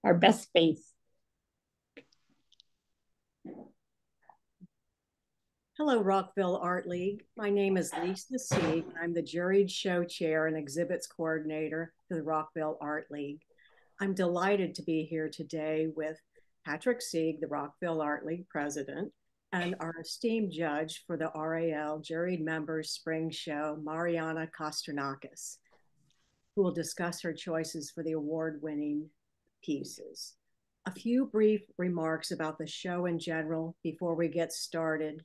our best faith. Hello, Rockville Art League. My name is Lisa Sieg. I'm the Juried Show Chair and Exhibits Coordinator for the Rockville Art League. I'm delighted to be here today with Patrick Sieg, the Rockville Art League President, and our esteemed judge for the RAL Juried Members Spring Show, Mariana Kastrinakis, who will discuss her choices for the award-winning pieces. A few brief remarks about the show in general before we get started.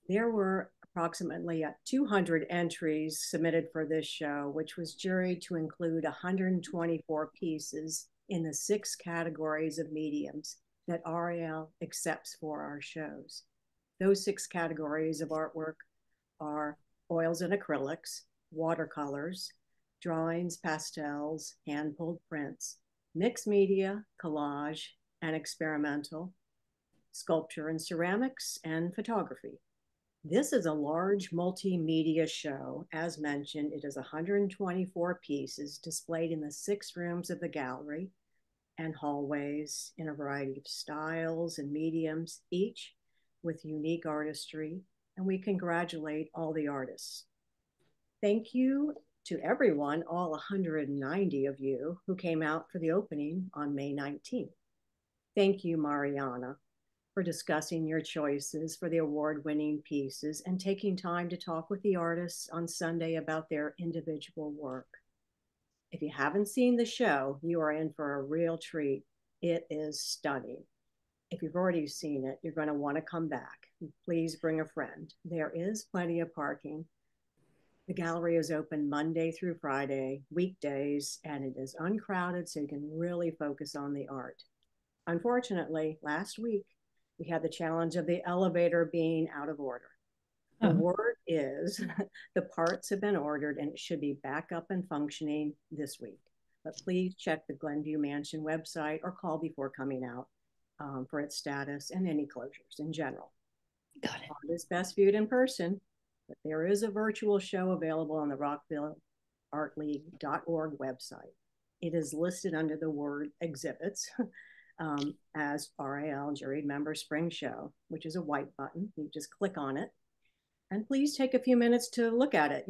There were approximately 200 entries submitted for this show, which was juried to include 124 pieces in the 6 categories of mediums that RAL accepts for our shows. Those 6 categories of artwork are oils and acrylics, watercolors, drawings, pastels, hand-pulled prints, mixed media, collage, and experimental, sculpture and ceramics, and photography. This is a large multimedia show. As mentioned, it is 124 pieces displayed in the 6 rooms of the gallery and hallways in a variety of styles and mediums, each with unique artistry, and we congratulate all the artists. Thank you to everyone, all 190 of you who came out for the opening on May 19th. Thank you, Mariana, for discussing your choices for the award-winning pieces and taking time to talk with the artists on Sunday about their individual work. If you haven't seen the show, you are in for a real treat. It is stunning. If you've already seen it, you're going to want to come back. Please bring a friend. There is plenty of parking. The gallery is open Monday through Friday, weekdays, and it is uncrowded, so you can really focus on the art. Unfortunately, last week, we had the challenge of the elevator being out of order. The word is the parts have been ordered and it should be back up and functioning this week. But please check the Glenview Mansion website or call before coming out for its status and any closures in general. Got it. Art is best viewed in person, but there is a virtual show available on the RockvilleArtLeague.org website. It is listed under the word exhibits. As RAL Juried Member Spring Show, which is a white button. You just click on it. And please take a few minutes to look at it.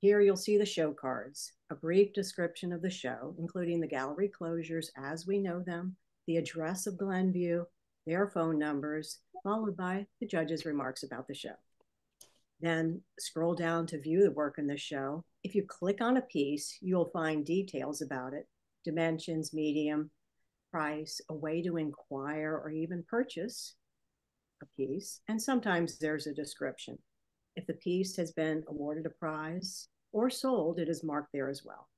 Here you'll see the show cards, a brief description of the show, including the gallery closures as we know them, the address of Glenview, their phone numbers, followed by the judge's remarks about the show. Then scroll down to view the work in the show. If you click on a piece, you'll find details about it, dimensions, medium, price, a way to inquire or even purchase a piece, and sometimes there's a description. If the piece has been awarded a prize or sold, it is marked there as well.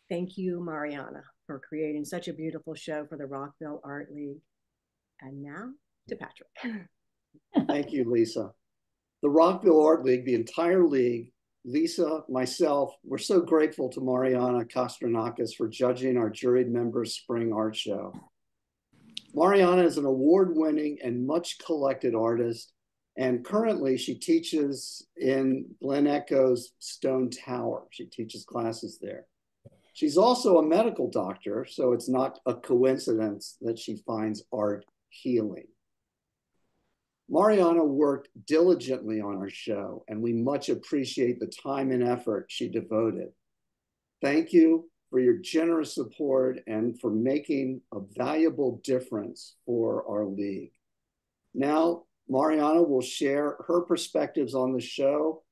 Thank you, Mariana, for creating such a beautiful show for the Rockville Art League. And now to Patrick. Thank you, Lisa. The Rockville Art League, the entire league, Lisa, myself, we're so grateful to Mariana Kastrinakis for judging our juried members' spring art show. Mariana is an award-winning and much collected artist, and currently she teaches in Glen Echo's Stone Tower. She teaches classes there. She's also a medical doctor, so it's not a coincidence that she finds art healing. Mariana worked diligently on our show, and we much appreciate the time and effort she devoted. Thank you for your generous support and for making a valuable difference for our league. Now, Mariana will share her perspectives on the show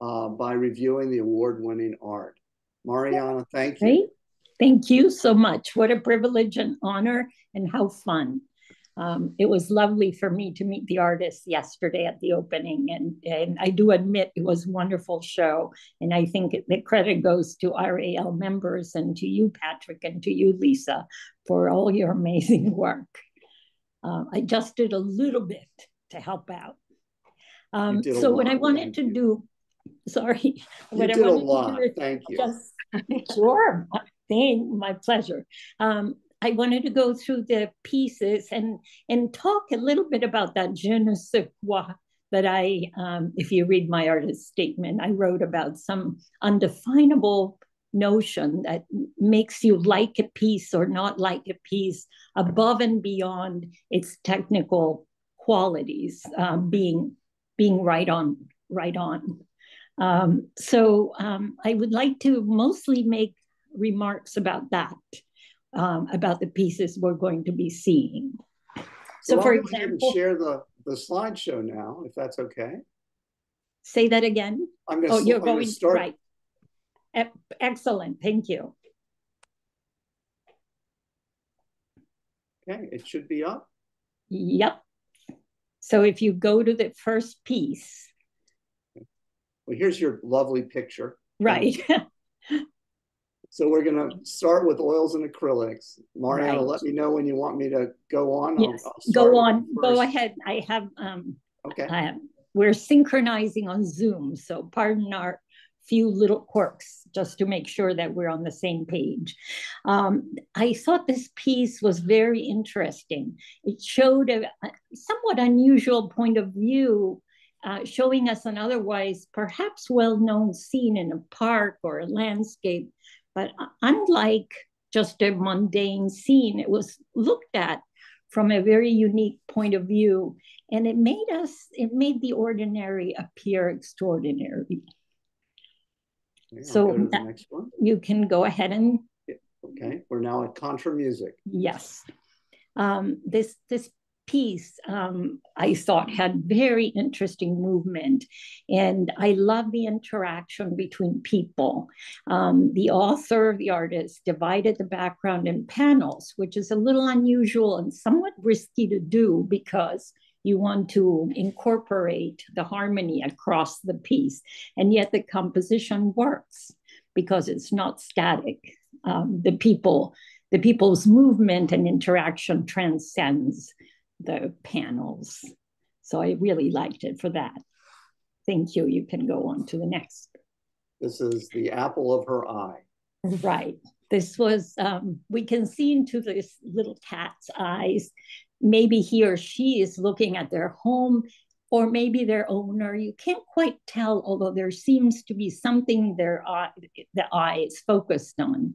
by reviewing the award-winning art. Mariana, thank you. Great. Thank you so much. What a privilege and honor, and how fun. It was lovely for me to meet the artists yesterday at the opening, and I do admit it was a wonderful show, and I think the credit goes to RAL members and to you, Patrick, and to you, Lisa, for all your amazing work. I just did a little bit to help out. So what I wanted to do, sorry. You did a lot, thank you. Sure, my pleasure. I wanted to go through the pieces and talk a little bit about that je ne sais quoi that if you read my artist statement, I wrote about some undefinable notion that makes you like a piece or not like a piece above and beyond its technical qualities, being right on, right on. I would like to mostly make remarks about that, about the pieces we're going to be seeing. So, well, for I'll go ahead and example, share the slideshow now, if that's okay. Say that again. You're going to start. Right. Excellent. Thank you. Okay, it should be up. Yep. So if you go to the first piece. Well, here's your lovely picture. Right. So we're going to start with oils and acrylics. Mariana, right. Let me know when you want me to go on. Yes. Go on. Go ahead. I have. Okay. We're synchronizing on Zoom, so pardon our few little quirks just to make sure that we're on the same page. I thought this piece was very interesting. It showed a somewhat unusual point of view, showing us an otherwise perhaps well-known scene in a park or a landscape, but unlike just a mundane scene, it was looked at from a very unique point of view, and it made the ordinary appear extraordinary. Okay, so go to the next one. You can go ahead and. Okay, we're now at contra music. Yes. This piece, I thought, had very interesting movement, and I love the interaction between people. The author, the artist, divided the background in panels, which is a little unusual and somewhat risky to do because you want to incorporate the harmony across the piece, and yet the composition works because it's not static. The people's movement and interaction transcends the panels. So I really liked it for that. Thank you. You can go on to the next. This is the apple of her eye. Right. This was, we can see into this little cat's eyes. Maybe he or she is looking at their home, or maybe their owner. You can't quite tell, although there seems to be something the eye is focused on.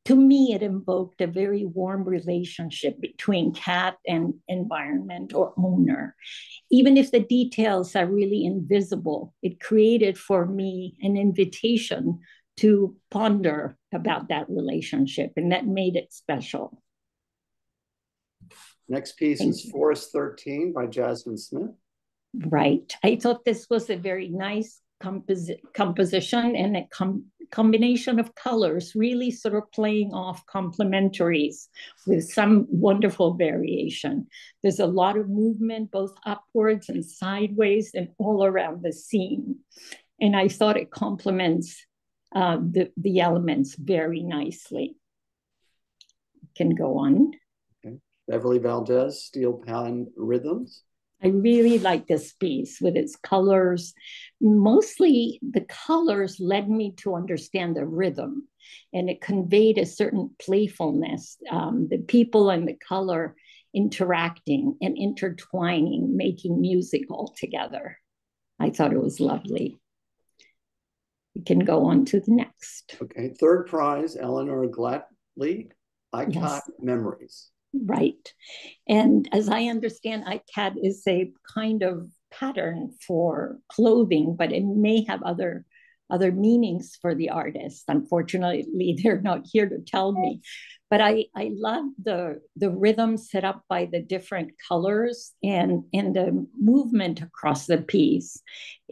To me, it invoked a very warm relationship between cat and environment or owner. Even if the details are really invisible, it created for me an invitation to ponder about that relationship, and that made it special. Next piece is Forest 13 by Jasmine Smith. Right. I thought this was a very nice composition and a combination of colors, really sort of playing off complementaries with some wonderful variation. There's a lot of movement, both upwards and sideways and all around the scene. And I thought it complements the elements very nicely. Can go on. Okay. Beverly Valdez, Steel Pan Rhythms. I really like this piece with its colors. Mostly the colors led me to understand the rhythm, and it conveyed a certain playfulness. The people and the color interacting and intertwining, making music all together. I thought it was lovely. We can go on to the next. Okay, third prize, Eleanor Glatley, ICOT Memories. Right. And as I understand, ICAT is a kind of pattern for clothing, but it may have other meanings for the artist. Unfortunately, they're not here to tell me. But I love the rhythm set up by the different colors and the movement across the piece.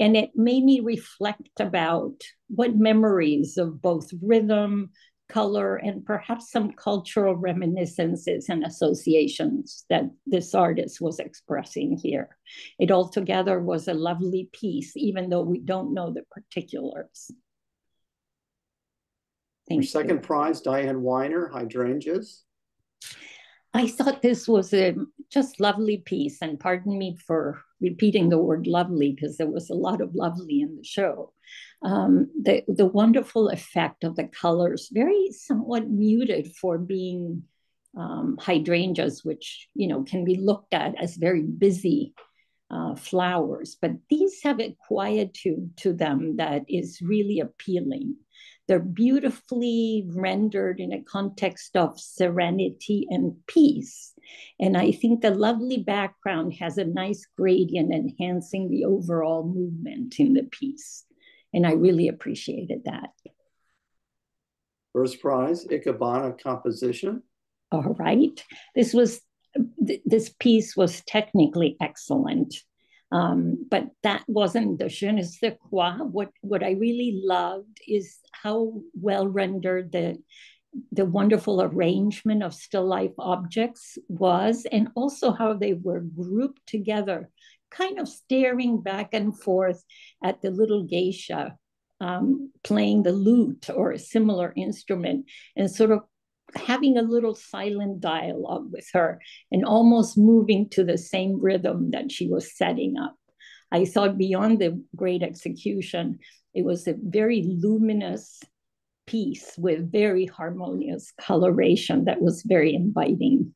And it made me reflect about what memories of both rhythm, color, and perhaps some cultural reminiscences and associations that this artist was expressing here. It altogether was a lovely piece, even though we don't know the particulars. Our second prize, Diane Weiner, Hydrangeas. I thought this was a just lovely piece, and pardon me for repeating the word lovely because there was a lot of lovely in the show. The wonderful effect of the colors, very somewhat muted for being hydrangeas, which can be looked at as very busy flowers, but these have a quietude to them that is really appealing. they're beautifully rendered in a context of serenity and peace. And I think the lovely background has a nice gradient enhancing the overall movement in the piece. And I really appreciated that. First prize, Ikebana composition. All right. This piece was technically excellent. But that wasn't the je ne sais quoi. What I really loved is how well rendered the wonderful arrangement of still life objects was, and also how they were grouped together, kind of staring back and forth at the little geisha playing the lute or a similar instrument, and sort of having a little silent dialogue with her and almost moving to the same rhythm that she was setting up. I thought beyond the great execution, it was a very luminous piece with very harmonious coloration that was very inviting.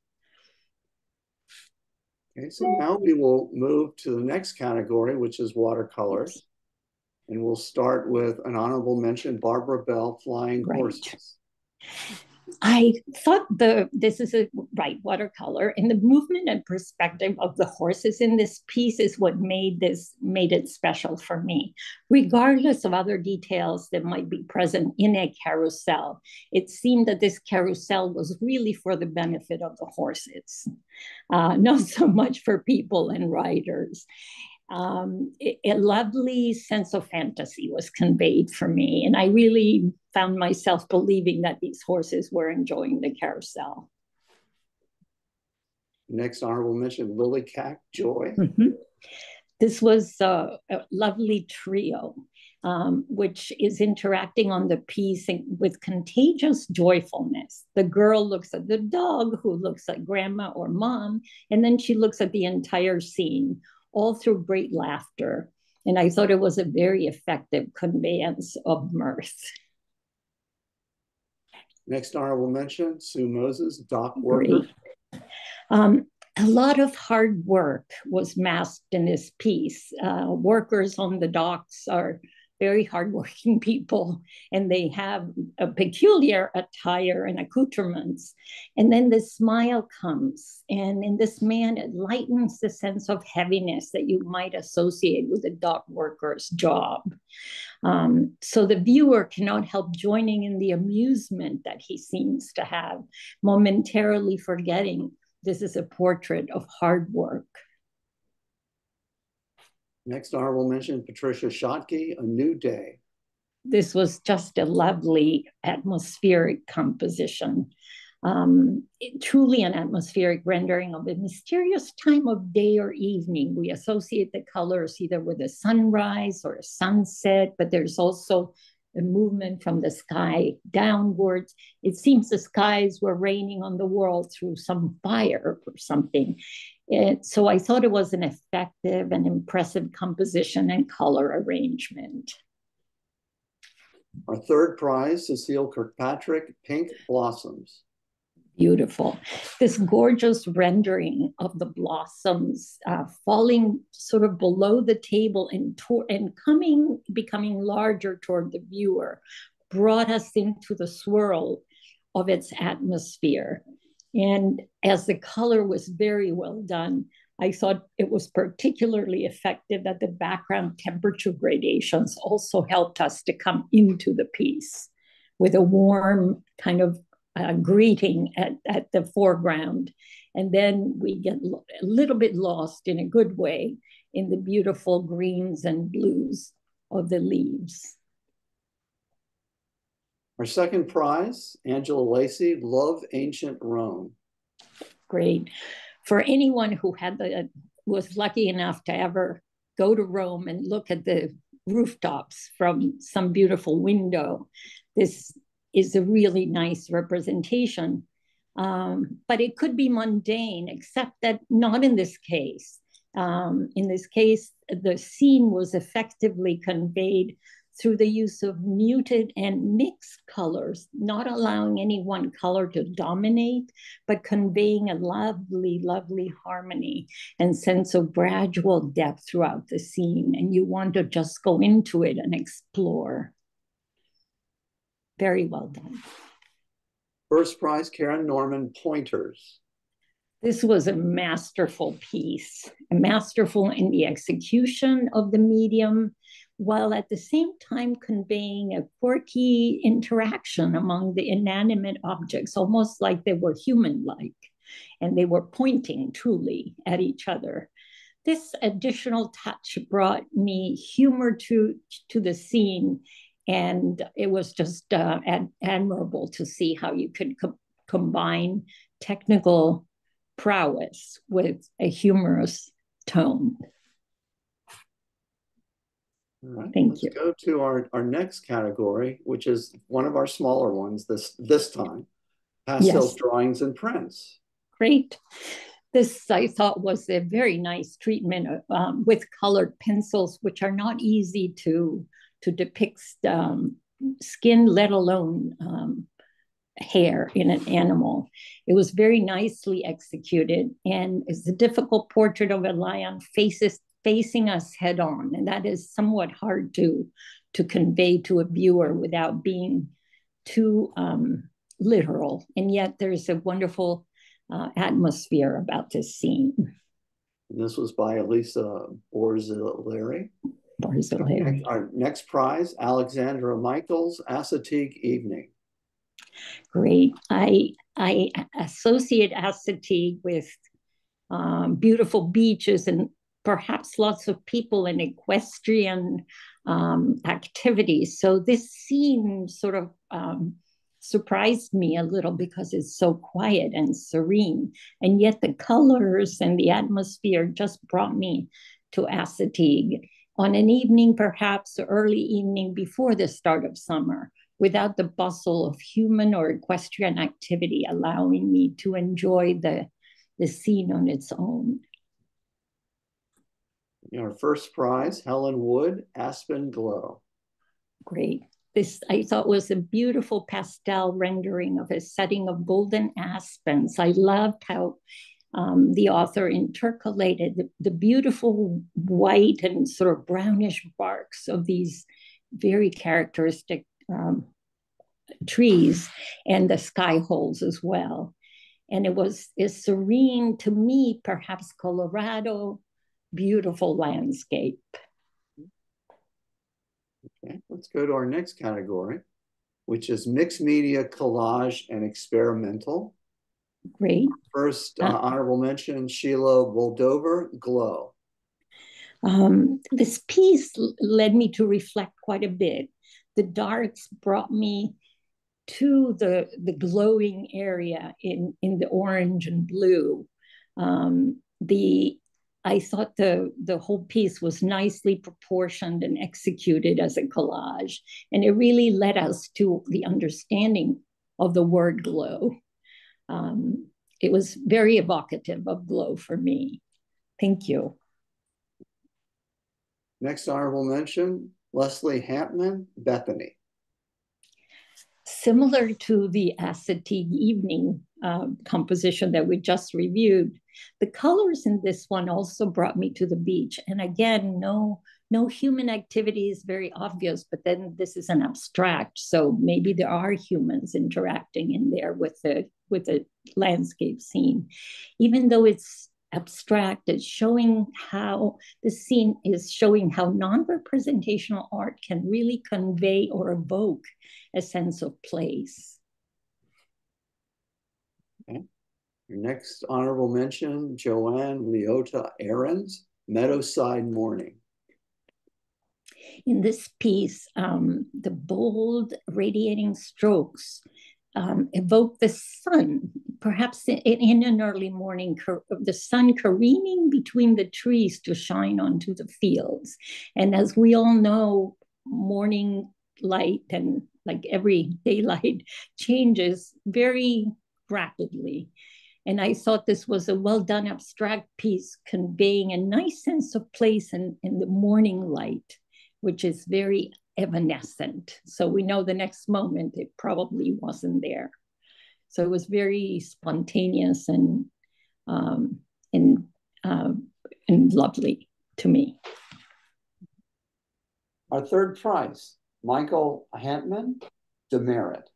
Okay, so now we will move to the next category, which is watercolors. And we'll start with an honorable mention, Barbara Bell, Flying Horses. I thought this is a watercolor, and the movement and perspective of the horses in this piece is what made it special for me. Regardless of other details that might be present in a carousel, it seemed that this carousel was really for the benefit of the horses, not so much for people and riders. A lovely sense of fantasy was conveyed for me, and I really found myself believing that these horses were enjoying the carousel. Next honorable mention, Lily Cack, Joy. This was a lovely trio, which is interacting on the piece with contagious joyfulness. The girl looks at the dog, who looks at grandma or mom, and then she looks at the entire scene, all through great laughter. And I thought it was a very effective conveyance of mirth. Next honorable mention, Sue Moses, dock worker. A lot of hard work was masked in this piece. Workers on the docks are very hardworking people, and they have a peculiar attire and accoutrements. And then the smile comes, and in this man, it lightens the sense of heaviness that you might associate with a dock worker's job. So the viewer cannot help joining in the amusement that he seems to have, momentarily forgetting this is a portrait of hard work. Next honorable mention, Patricia Schottke, A New Day. This was just a lovely atmospheric composition. Truly an atmospheric rendering of a mysterious time of day or evening. We associate the colors either with a sunrise or a sunset, but there's also a movement from the sky downwards. It seems the skies were raining on the world through some fire or something. So I thought it was an effective and impressive composition and color arrangement. Our third prize, Cecile Kirkpatrick, Pink Blossoms. Beautiful. This gorgeous rendering of the blossoms falling sort of below the table and becoming larger toward the viewer brought us into the swirl of its atmosphere. And as the color was very well done, I thought it was particularly effective that the background temperature gradations also helped us to come into the piece with a warm kind of greeting at the foreground. And then we get a little bit lost in a good way in the beautiful greens and blues of the leaves. Our second prize, Angela Lacey, Love Ancient Rome. Great. For anyone who was lucky enough to ever go to Rome and look at the rooftops from some beautiful window, this is a really nice representation. But it could be mundane, except that not in this case. In this case, the scene was effectively conveyed through the use of muted and mixed colors, not allowing any one color to dominate, but conveying a lovely, lovely harmony and sense of gradual depth throughout the scene. And you want to just go into it and explore. Very well done. First prize, Karen Norman, Pointers. This was a masterful piece, masterful in the execution of the medium, while at the same time conveying a quirky interaction among the inanimate objects, almost like they were human-like, and they were pointing truly at each other. This additional touch brought me humor to the scene, and it was just admirable to see how you could combine technical prowess with a humorous tone. All right, Thank you. Let's go to our next category, which is one of our smaller ones this time, pastels, Yes. drawings, and prints. Great. This, I thought, was a very nice treatment with colored pencils, which are not easy to depict skin, let alone hair in an animal. It was very nicely executed, and it's a difficult portrait of a lion facing us head on, and that is somewhat hard to convey to a viewer without being too literal. And yet there's a wonderful atmosphere about this scene. And this was by Elisa Borzilleri. Our next prize, Alexandra Michaels, Assateague Evening. Great. I associate Assateague with beautiful beaches and perhaps lots of people in equestrian activities. So this scene sort of surprised me a little because it's so quiet and serene. And yet the colors and the atmosphere just brought me to Assateague on an evening, perhaps early evening before the start of summer, without the bustle of human or equestrian activity, allowing me to enjoy the scene on its own. Our first prize, Helen Wood, Aspen Glow. Great. This, I thought, was a beautiful pastel rendering of a setting of golden aspens. I loved how the author intercalated the beautiful white and sort of brownish barks of these very characteristic trees and the sky holes as well. And it was a serene, to me, perhaps Colorado, beautiful landscape. Okay, let's go to our next category, which is mixed media, collage, and experimental. Great. First, honorable mention, Sheila Boldover, Glow. This piece led me to reflect quite a bit. The darks brought me to the glowing area in the orange and blue. I thought the whole piece was nicely proportioned and executed as a collage, and it really led us to the understanding of the word glow. It was very evocative of glow for me. Thank you. Next honorable mention, Leslie Hampman, Bethany. Similar to the Assateague Evening composition that we just reviewed, the colors in this one also brought me to the beach. And again, no human activity is very obvious, but then this is an abstract. So maybe there are humans interacting in there with the landscape scene. Even though it's abstract, it's showing how the scene is showing how non-representational art can really convey or evoke a sense of place. Okay. Your next honorable mention, Joanne Leota Ahrens, Meadowside Morning. In this piece, the bold radiating strokes evoke the sun, perhaps in an early morning, the sun careening between the trees to shine onto the fields. And as we all know, morning light and like every daylight changes very rapidly. And I thought this was a well done abstract piece conveying a nice sense of place in the morning light, which is very evanescent. So we know the next moment it probably wasn't there. So it was very spontaneous and lovely to me. Our third prize, Michael Hampman, demerit?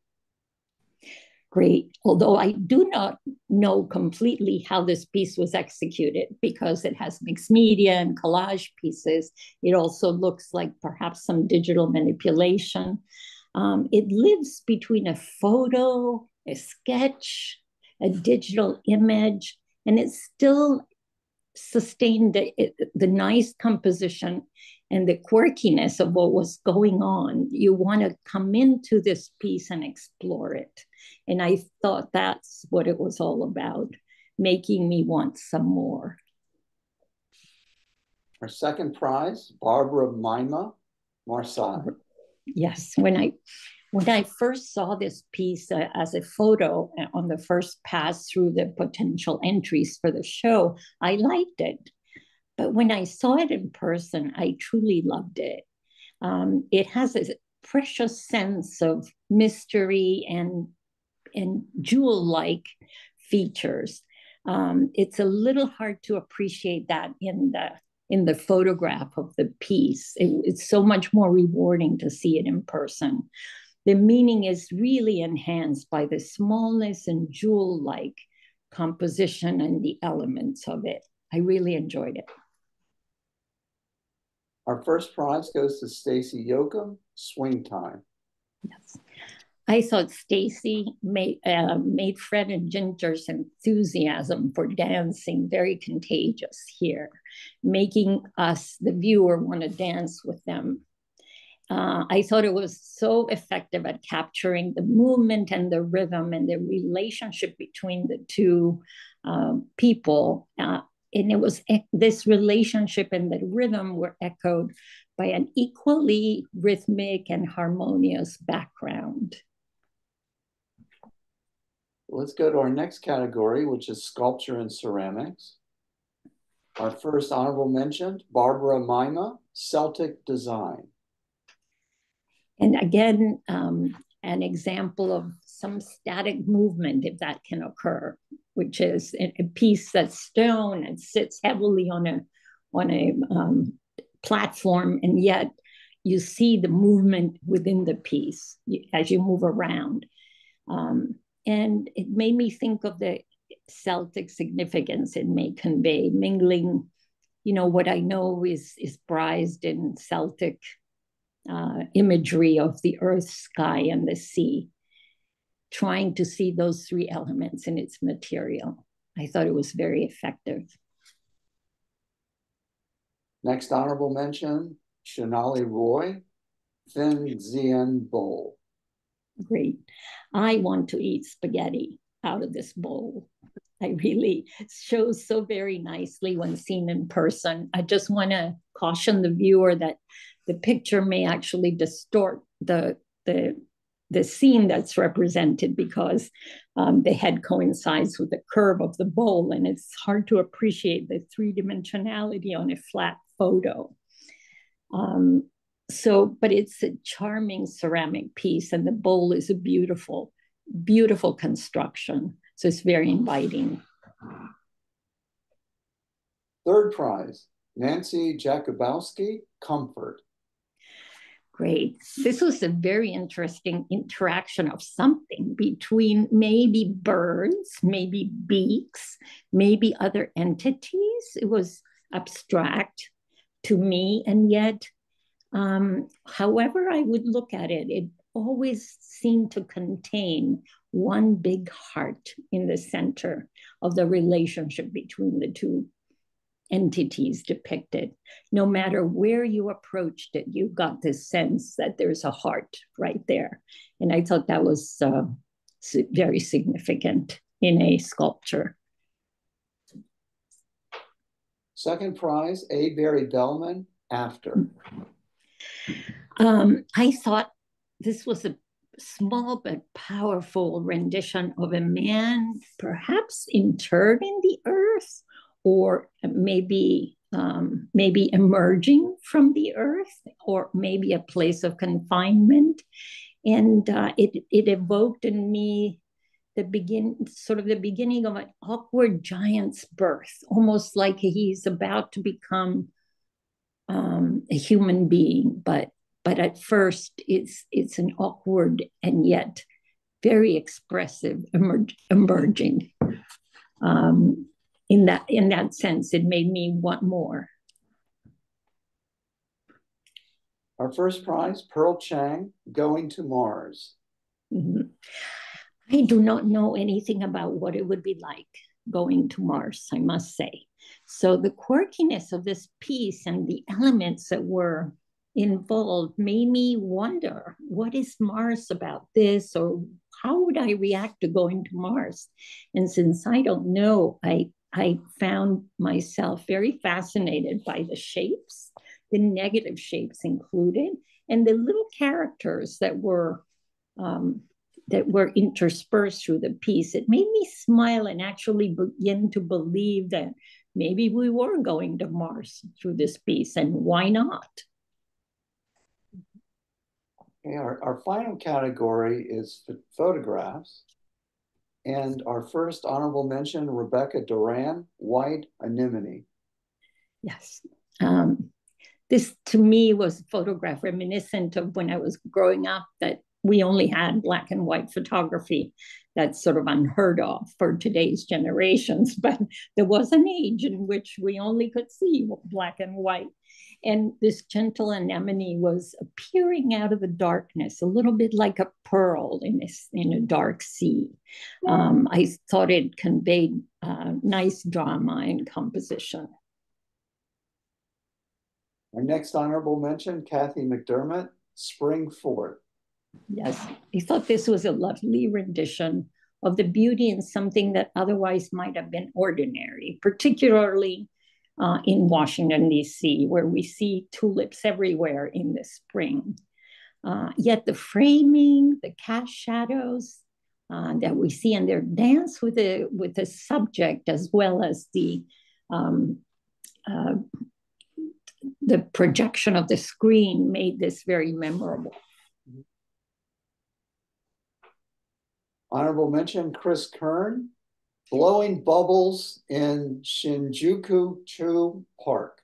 Great. Although I do not know completely how this piece was executed because it has mixed media and collage pieces. It also looks like perhaps some digital manipulation. It lives between a photo, a sketch, a digital image, and it still sustained the nice composition and the quirkiness of what was going on. You want to come into this piece and explore it. And I thought that's what it was all about, making me want some more. Our second prize, Barbara Mima, Marseille. Yes, when I first saw this piece as a photo on the first pass through the potential entries for the show, I liked it. But when I saw it in person, I truly loved it. It has a precious sense of mystery and jewel-like features. It's a little hard to appreciate that in the photograph of the piece. It's so much more rewarding to see it in person. The meaning is really enhanced by the smallness and jewel-like composition and the elements of it. I really enjoyed it. Our first prize goes to Stacy Yoakum, Swing Time. Yes. I thought Stacy made Fred and Ginger's enthusiasm for dancing very contagious here, making us, the viewer, want to dance with them. I thought it was so effective at capturing the movement and the rhythm and the relationship between the two people. And it was this relationship and the rhythm were echoed by an equally rhythmic and harmonious background. Let's go to our next category, which is sculpture and ceramics. Our first honorable mention, Barbara Mima, Celtic Design. And again, an example of some static movement, if that can occur, which is a piece that's stone and sits heavily on a platform, and yet you see the movement within the piece as you move around. And it made me think of the Celtic significance it may convey, mingling, what I know is prized in Celtic imagery of the earth, sky, and the sea, trying to see those three elements in its material. I thought it was very effective. Next honorable mention, Shonali Roy, Thin Zien Bowl. Great. I want to eat spaghetti out of this bowl. I really shows so very nicely when seen in person. I just want to caution the viewer that the picture may actually distort the scene that's represented because the head coincides with the curve of the bowl, and it's hard to appreciate the three-dimensionality on a flat photo. But it's a charming ceramic piece, and the bowl is a beautiful, beautiful construction. So it's very inviting. Third prize, Nancy Jakubowski, Comfort. Great. This was a very interesting interaction of something between maybe birds, maybe beaks, maybe other entities. It was abstract to me, and yet, however I would look at it, it always seemed to contain one big heart in the center of the relationship between the two entities depicted. No matter where you approached it, you got this sense that there's a heart right there. And I thought that was very significant in a sculpture. Second prize, A. Barry Bellman, After. I thought this was a small but powerful rendition of a man perhaps interred in the earth, or maybe emerging from the earth, or maybe a place of confinement. And it evoked in me the beginning of an awkward giant's birth, almost like he's about to become a human being, but but at first it's an awkward and yet very expressive emerging. In that sense, it made me want more. Our first prize, Pearl Chang, Going to Mars. Mm-hmm. I do not know anything about what it would be like going to Mars, I must say. So the quirkiness of this piece and the elements that were involved made me wonder, what is Mars about this? Or how would I react to going to Mars? And since I don't know, I found myself very fascinated by the shapes, the negative shapes included, and the little characters that were interspersed through the piece. It made me smile and actually begin to believe that maybe we were going to Mars through this piece, and why not? Okay, our final category is photographs. And our first honorable mention, Rebecca Duran, White Anemone. Yes. This to me was a photograph reminiscent of when I was growing up, that we only had black and white photography. That's sort of unheard of for today's generations, but there was an age in which we only could see black and white. And this gentle anemone was appearing out of the darkness, a little bit like a pearl in a dark sea. I thought it conveyed nice drama and composition. Our next honorable mention, Kathy McDermott, Spring Fort. Yes, I thought this was a lovely rendition of the beauty in something that otherwise might have been ordinary, particularly in Washington, D.C., where we see tulips everywhere in the spring. Yet the framing, the cast shadows that we see in their dance with the subject, as well as the projection of the screen, made this very memorable. Honorable mention, Chris Kern, Blowing Bubbles in Shinjuku-chu Park.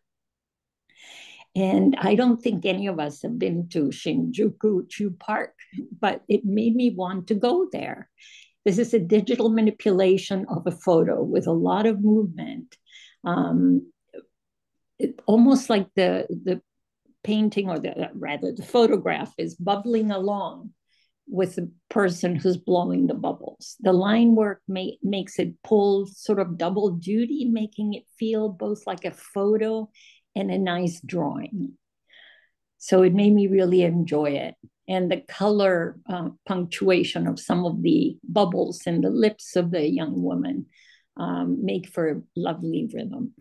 And I don't think any of us have been to Shinjuku-chu Park, but it made me want to go there. This is a digital manipulation of a photo with a lot of movement. Almost like the painting, or rather the photograph, is bubbling along with the person who's blowing the bubbles. The line work makes it pull sort of double duty, making it feel both like a photo and a nice drawing. So it made me really enjoy it. And the color punctuation of some of the bubbles in the lips of the young woman make for a lovely rhythm.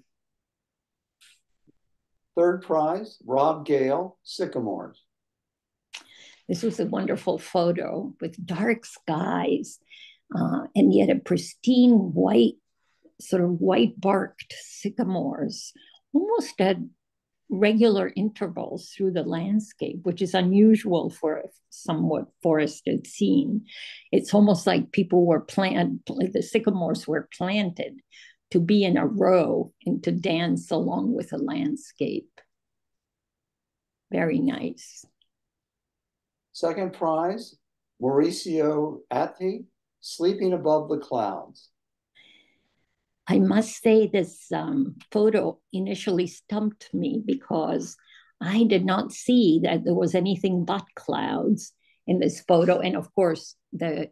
Third prize, Rob Gale, Sycamores. This was a wonderful photo with dark skies and yet a pristine white, sort of white barked sycamores, almost at regular intervals through the landscape, which is unusual for a somewhat forested scene. It's almost like the sycamores were planted to be in a row and to dance along with the landscape. Very nice. Second prize, Mauricio Atti, Sleeping Above the Clouds. I must say this photo initially stumped me because I did not see that there was anything but clouds in this photo. And of course, the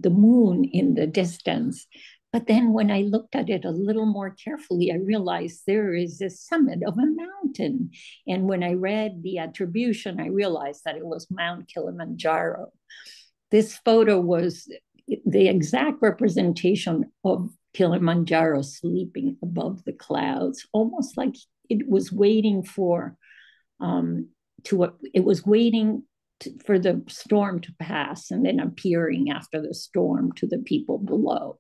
moon in the distance. But then when I looked at it a little more carefully, I realized there is a summit of a mountain. And when I read the attribution, I realized that it was Mount Kilimanjaro. This photo was the exact representation of Kilimanjaro sleeping above the clouds, almost like it was waiting for for the storm to pass and then appearing after the storm to the people below.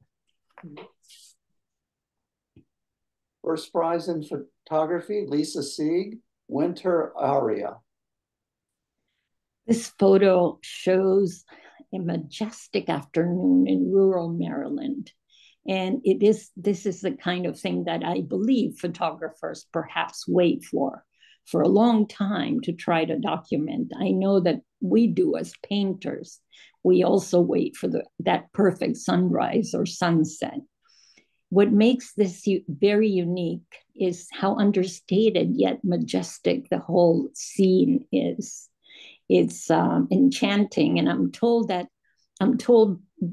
First prize in photography, Lisa Sieg, Winter Aria. This photo shows a majestic afternoon in rural Maryland. And this is the kind of thing that I believe photographers perhaps wait for for a long time to try to document. I know that we do as painters. We also wait for that perfect sunrise or sunset. What makes this very unique is how understated yet majestic the whole scene is. It's enchanting, and I'm told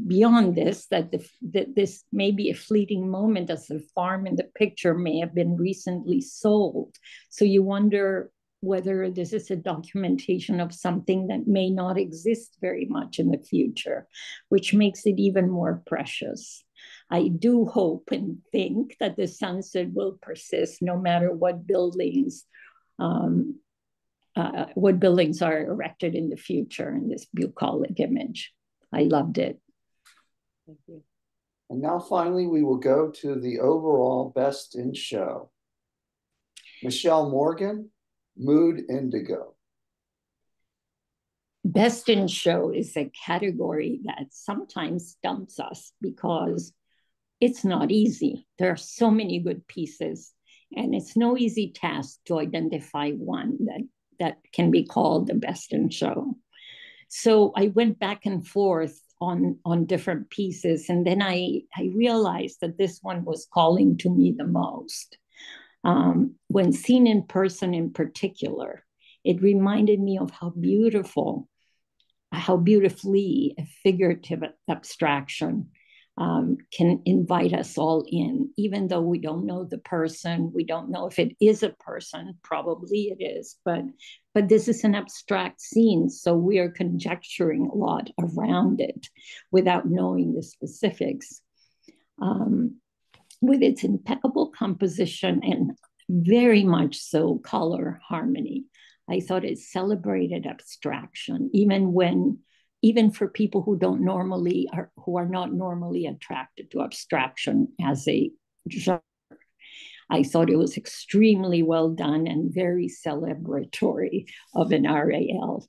beyond this that this may be a fleeting moment, as the farm in the picture may have been recently sold. So you wonder whether this is a documentation of something that may not exist very much in the future, which makes it even more precious. I do hope and think that the sunset will persist no matter what buildings are erected in the future in this bucolic image. I loved it. Thank you. And now finally, we will go to the overall Best in Show. Michelle Morgan, Mood Indigo. Best in Show is a category that sometimes stumps us because it's not easy. There are so many good pieces, and it's no easy task to identify one that can be called the Best in Show. So I went back and forth on different pieces, and then I realized that this one was calling to me the most. When seen in person in particular, it reminded me of how beautifully a figurative abstraction can invite us all in, even though we don't know the person. We don't know if it is a person. Probably it is, but this is an abstract scene, so we are conjecturing a lot around it without knowing the specifics. With its impeccable composition and very much so color harmony, I thought it celebrated abstraction, even for people who are not normally attracted to abstraction as a genre. I thought it was extremely well done and very celebratory of an RAL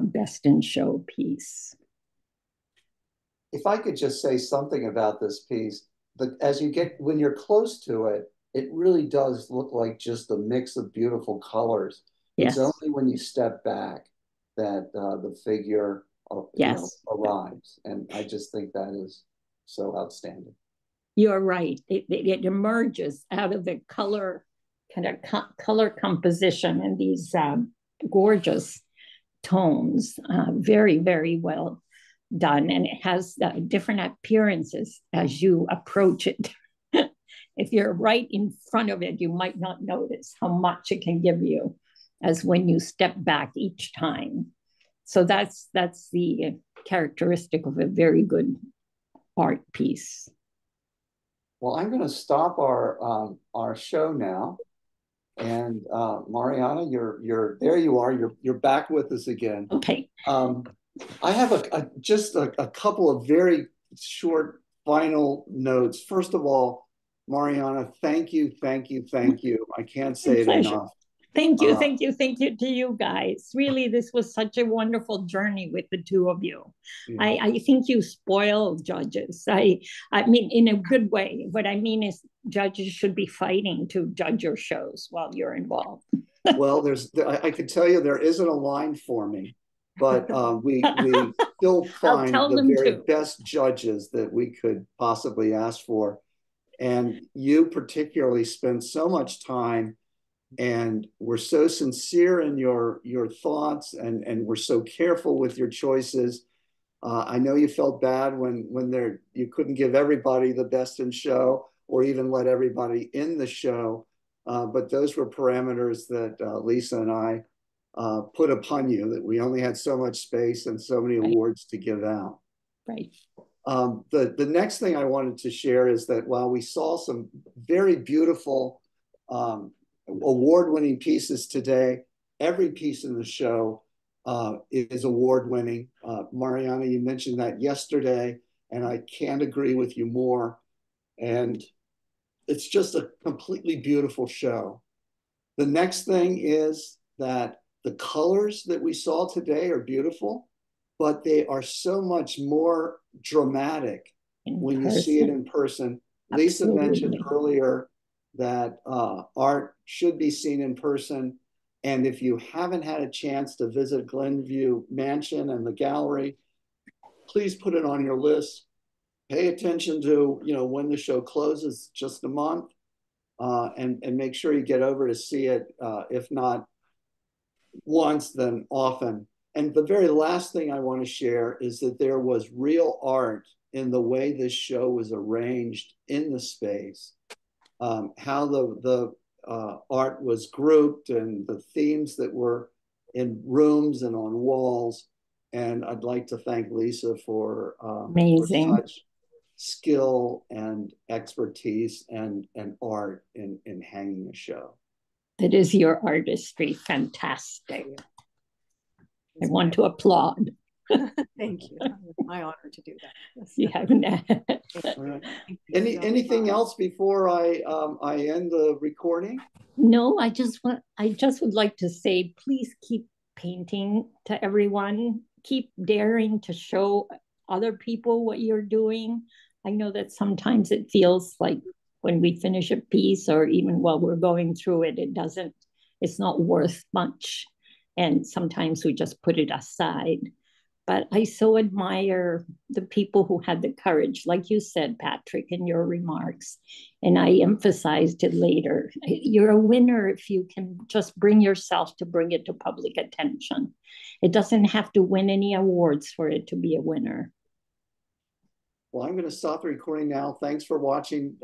Best in Show piece. If I could just say something about this piece, when you're close to it, it really does look like just a mix of beautiful colors. Yes. It's only when you step back that the figure arrives. And I just think that is so outstanding. You're right. It emerges out of the color composition and these gorgeous tones. Very, very well done. And it has different appearances as you approach it. If you're right in front of it, you might not notice how much it can give you as when you step back each time. So that's the characteristic of a very good art piece. Well, I'm going to stop our show now, and Mariana, you're there. You are. You're back with us again. Okay. I have just a couple of very short final notes. First of all, Mariana, thank you. I can't say it enough. Thank you to you guys. Really, this was such a wonderful journey with the two of you. Yeah. I think you spoil judges. I mean, in a good way. What I mean is judges should be fighting to judge your shows while you're involved. Well, I could tell you there isn't a line for me, but we still find the very best judges that we could possibly ask for. And you particularly spend so much time and we're so sincere in your thoughts, and we're so careful with your choices. I know you felt bad when you couldn't give everybody the Best in Show or even let everybody in the show, but those were parameters that Lisa and I put upon you, that we only had so much space and so many awards to give out. Right. The next thing I wanted to share is that while we saw some very beautiful award-winning pieces today, every piece in the show is award-winning. Mariana, you mentioned that yesterday, and I can't agree with you more. And it's just a completely beautiful show. The next thing is that the colors that we saw today are beautiful, but they are so much more dramatic when you see it in person. Absolutely. Lisa mentioned earlier that art should be seen in person. And if you haven't had a chance to visit Glenview Mansion and the gallery, please put it on your list. Pay attention to, when the show closes, just a month, and make sure you get over to see it, if not once, then often. And the very last thing I want to share is that there was real art in the way this show was arranged in the space, how the art was grouped and the themes that were in rooms and on walls. And I'd like to thank Lisa for Amazing. such skill and expertise and art in hanging a show. That is your artistry. Fantastic. I want to applaud. Thank you. It's my honor to do that. Yeah. Right. Anything else before I end the recording? No, I just would like to say, please keep painting to everyone. Keep daring to show other people what you're doing. I know that sometimes it feels like when we finish a piece, or even while we're going through it, it's not worth much. And sometimes we just put it aside. But I so admire the people who had the courage, like you said, Patrick, in your remarks. And I emphasized it later. You're a winner if you can just bring yourself to bring it to public attention. It doesn't have to win any awards for it to be a winner. Well, I'm going to stop the recording now. Thanks for watching,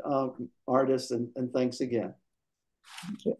artists, and thanks again. Thank you.